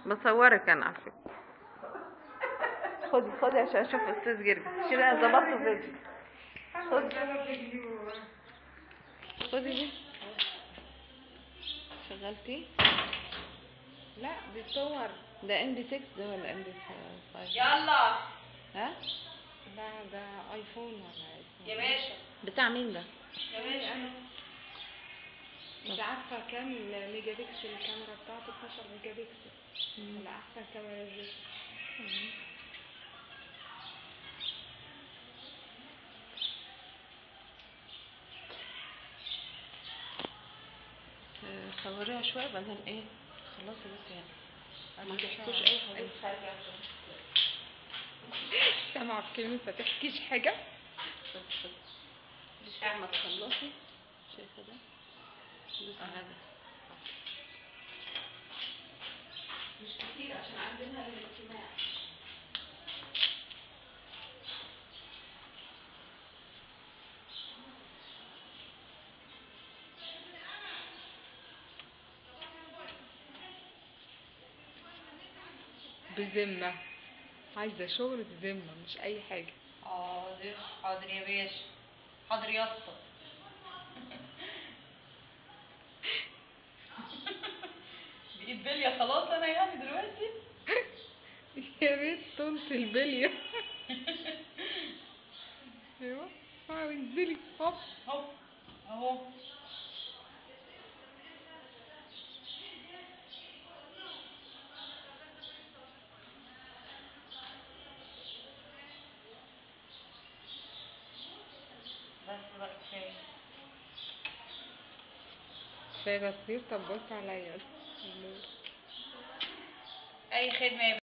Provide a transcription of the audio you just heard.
بصورك انا على فكرة. خدي عشان اشوف استاذ جرجس. شيل انا ظبطت فيديو. خدي دي. شغلتي؟ لا بيصور. ده ام بي 6 ده ولا ام بي 5؟ يلا. ها؟ لا ده ايفون ولا ايفون يا باشا. بتاع مين ده؟ يا باشا انا مش عارفه كام ميجا بكسل الكاميرا بتاعته. 12 ميجا بكسل. ولا احسن كاميرا دي. صوريها شويه بعدين ايه خلصي بس يعني ما تحكوش اي حاجه. سامعه بكلمه ما تحكيش حاجه. مش عارفه تخلصي. شايفه ده؟ بس هذا مش كتير عشان عندنا الاجتماع. بذمه. عايزه شغل بذمه مش اي حاجه. حاضر حاضر يا باشا. حاضر يا اسطى. بقيت بلية خلاص انا يعني دلوقتي. يا ريت طولت البليه. ايوه. انزلي هوب. اهو اهو. بس بقى كفايه. كفايه تصوير. طب بص عليا. اي خدمه يا